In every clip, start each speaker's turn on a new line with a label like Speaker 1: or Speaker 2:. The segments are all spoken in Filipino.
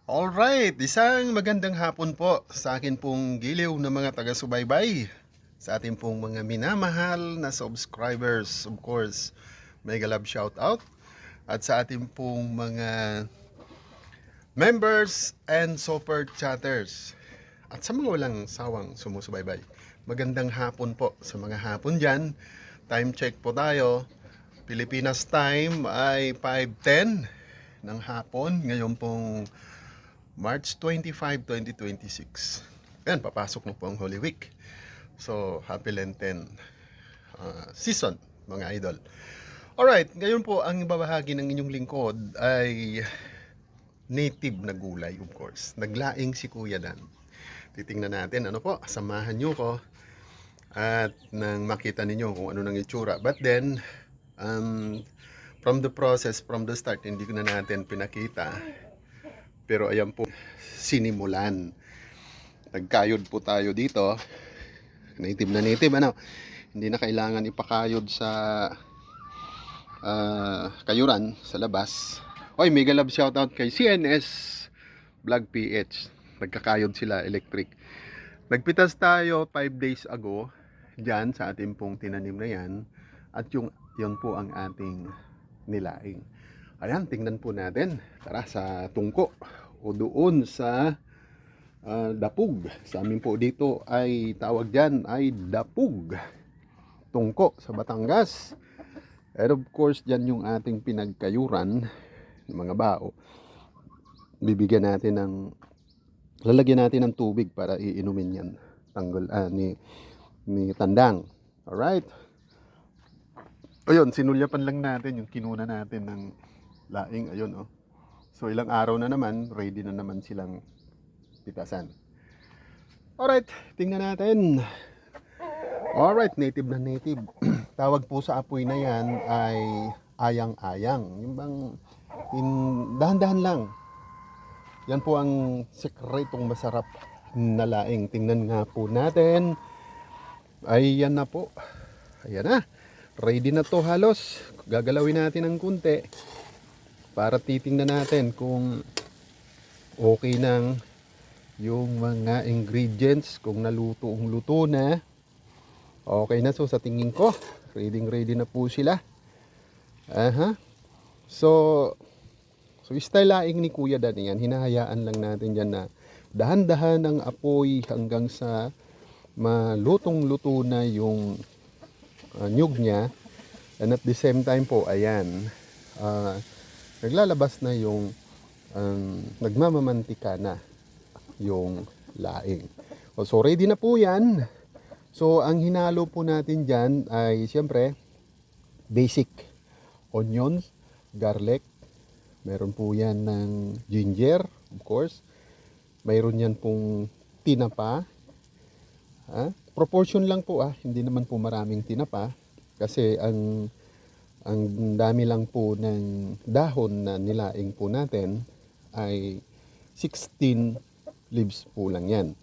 Speaker 1: Alright, isang magandang hapon po sa akin pong giliw na mga taga-subaybay, sa ating pong mga minamahal na subscribers, of course, mega love shout out, at sa ating pong mga members and super chatters, at sa mga walang sawang sumusubaybay. Magandang hapon po sa mga hapon dyan. Time check po tayo. Pilipinas time ay 5:10 ng hapon. Ngayon pong March 25, 2026. Ayan, papasok na po ang Holy Week. So, Happy Lenten season, mga idol. Alright, ngayon po ang ibabahagi ng inyong lingkod ay native na gulay, of course. Naglaing si Kuya Dan. Titingnan natin, ano po, samahan nyo ko at nang makita ninyo kung ano nang itsura. But then, from the process, from the start, hindi ko na natin pinakita. Pero ayan po, sinimulan. Nagkayod po tayo dito. Native na native, ano? Hindi na kailangan ipakayod sa kayuran, sa labas. Oy, mega love shoutout kay CNS Vlog PH. Nagkakayod sila, electric. Nagpitas tayo 5 days ago dyan sa ating pong tinanim na yan. At yun po ang ating nilaing. Ayan, tingnan po natin. Tara sa tungko o doon sa dapug. Sa amin po dito ay tawag dyan ay dapug. Tungko sa Batangas. And of course, dyan yung ating pinagkayuran ng mga bao. Bibigyan natin ng, lalagyan natin ng tubig para iinumin yan. Tanggol, ni Tandang. Alright. Ayun, sinulyapan lang natin yung kinuna natin ng laing. Ayun, oh. So, ilang araw na naman, ready na naman silang pitasan. Alright, tingnan natin. Alright, native na native. Tawag po sa apoy na yan ay ayang-ayang. Yung bang dahan-dahan lang. Yan po ang sekretong masarap na laing. Tingnan nga po natin. Ayan na po. Ayan na. Ready na to halos. Gagalawin natin ng kunti para titingnan natin kung okay nang yung mga ingredients, kung luto na. Okay na, so sa tingin ko ready na po sila. So style laing ni Kuya Dan yan, hinahayaan lang natin dyan na dahan-dahan ang apoy hanggang sa malutong-luto na yung nyug niya. And at the same time po, ayan, naglalabas na yung nagmamamantika na yung laing. So ready na po yan. So ang hinalo po natin dyan ay siyempre basic onions, garlic, meron po yan ng ginger, of course, mayroon yan pong tinapa. Proportion lang po, hindi naman po maraming tinapa kasi ang dami lang po ng dahon na nilaing po natin ay 16 leaves po lang yan.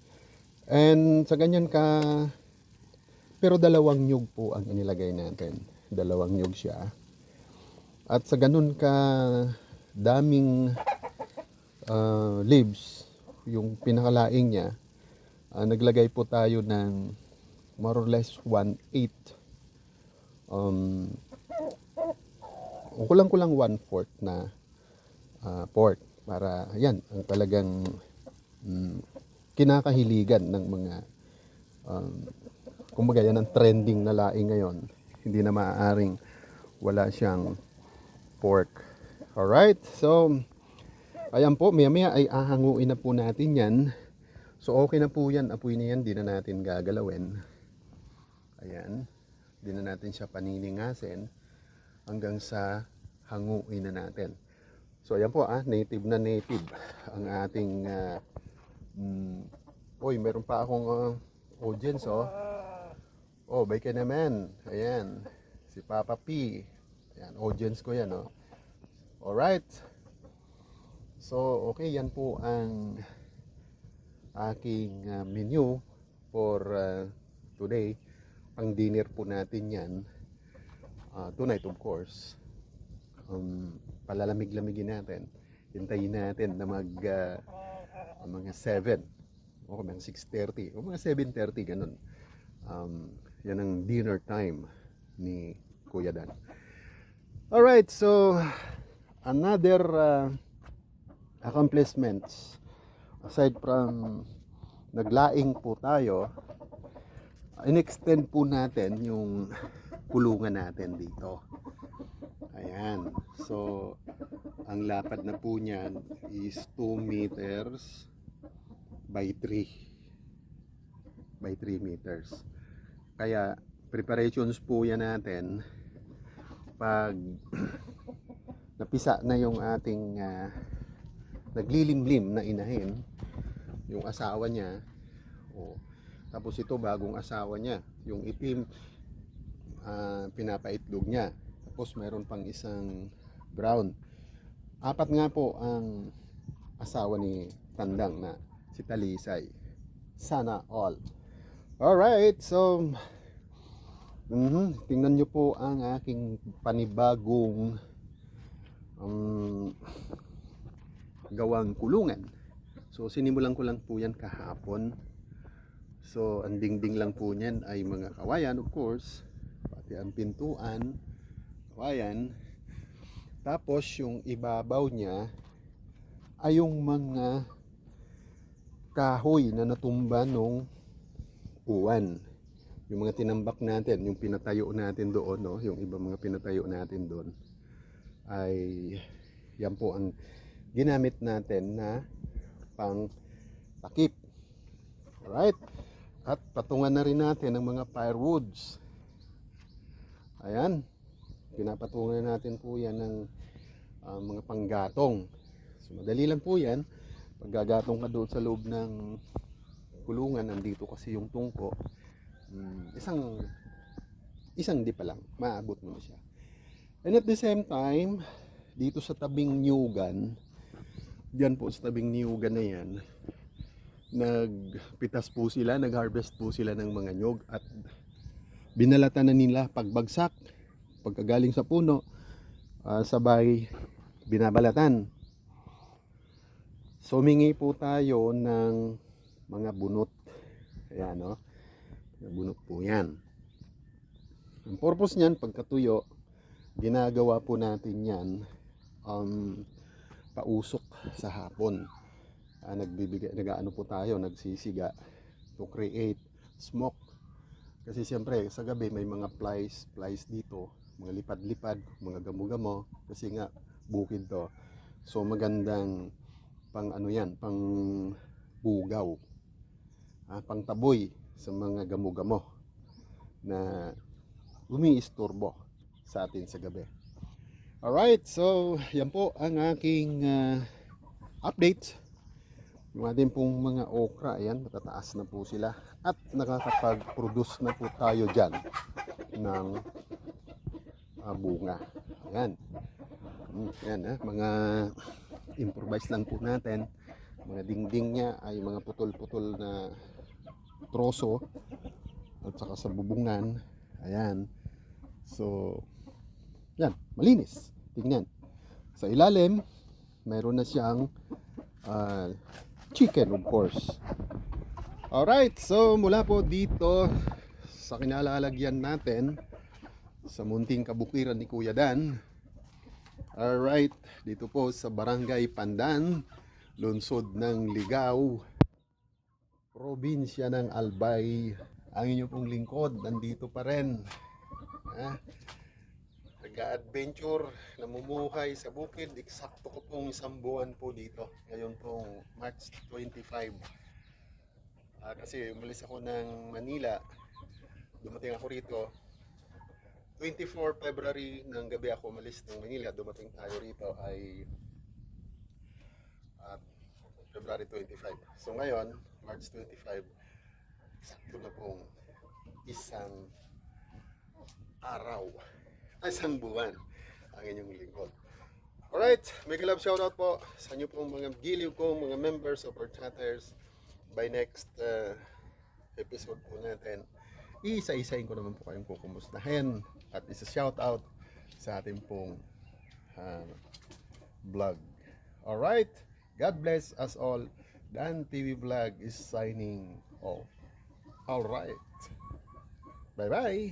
Speaker 1: And sa ganyan ka, pero dalawang nyug po ang inilagay natin. Dalawang nyug siya. At sa ganun ka daming leaves, yung pinakalaing niya, naglagay po tayo ng more or less 1/8. Kulang-kulang 1/4 na pork. Para yan, ang talagang kinakahiligan ng mga kumbaga yan ang trending na laing ngayon. Hindi na maaaring wala siyang pork. Alright, so ayan po, maya ay ahanguin na po natin yan. So okay na po yan, apoy na yan, di na natin gagalawin. Ayan, di na natin siya paniningasin hanggang sa hanguin na natin. So ayan po, native na native ang ating meron pa akong audience, bay ka naman. Ayan, si Papa P. Ayan, audience ko yan, Alright. So okay, yan po ang aking menu for today. Pang dinner po natin yan. Tonight, of course. Palalamig-lamigin natin. hintayin natin na mga 7 o mga 6:30 o mga 7:30 ganun. Yan ang dinner time ni Kuya Dan. Alright, so another accomplishments aside from naglaing po tayo, in-extend po natin yung kulungan natin dito. Ayan. So, ang lapad na po niyan is 2 meters by 3 meters. Kaya, preparations po yan natin pag napisa na yung ating naglilimlim na inahin, yung asawa niya, tapos ito bagong asawa niya, yung itim, pinapaitlog niya. Tapos meron pang isang brown. 4 nga po ang asawa ni Tandang na si Talisay. Sana all. Alright, so tingnan nyo po ang aking panibagong gawang kulungan. So sinimulan ko lang po yan kahapon. So ang dingding lang po niyan ay mga kawayan, of course, pati ang pintuan kawayan. Tapos yung ibabaw niya ay yung mga kahoy na natumba nung uwan. Yung mga tinambak natin, yung pinatayo natin doon, no? Yung iba mga pinatayo natin doon ay yan po ang ginamit natin na pang takip. Alright? At patungan na rin natin ang mga firewoods. Ayan. Pinapatungan natin po yan ng mga panggatong. So madali lang po yan. Pag gagatong ka doon sa loob ng kulungan, nandito kasi yung tungko, isang di pa lang, maabot mo na siya. And at the same time, dito sa tabing nyugan, diyan po sa tabing nyugan na yan, nagpitas po sila, nagharvest po sila ng mga nyug at binalatan na nila pagbagsak, pagkagaling sa puno, sabay binabalatan. So humingi po tayo ng mga bunot. Ayan, no? Bunot po yan. Ang purpose niyan, pagkatuyo, ginagawa po natin yan pausok sa hapon. Nag-ano po tayo, nagsisiga to create smoke. Kasi siyempre sa gabi may mga flies dito, mga lipad-lipad, mga gamo-gamo, kasi nga bukid to. So magandang pang ano yan, pang bugaw, pang taboy sa mga gamo-gamo na umiistorbo sa atin sa gabi. Alright, so yan po ang aking update. Yung ating pong mga okra, ayan, matataas na po sila at nakakapag-produce na po tayo dyan ng bunga. Ayan. Ayan, mga improvise lang po natin. Mga dingding niya ay mga putol-putol na troso at saka sa bubungan. Ayan. So, yan, malinis. Tingnan. Sa ilalim, mayroon na siyang chicken, of course. Alright, so mula po dito sa kinalalagyan natin sa munting kabukiran ni Kuya Dan. Alright, dito po sa Barangay Pandan, lungsod ng Ligao, probinsya ng Albay. Ang inyong pong lingkod, nandito pa rin. Nag-adventure, namumuhay sa bukid. Eksakto ko pong 1 buwan po dito. Ngayon pong March 25. Kasi umalis ako ng Manila. Dumating ako rito. 24 February ng gabi ako umalis ng Manila. Dumating tayo rito ay February 25. So ngayon, March 25, eksakto na pong 1 araw. 1 buwan ang inyong lingkod. Alright, mega love shoutout po sa inyo pong mga giliw ko, mga members of our chatters. By next episode po natin, isa-isahin ko naman po kayong kukumustahin at isa shoutout sa ating pong vlog. Alright, God bless us all. Dan TV Vlog is signing off. Alright, bye bye.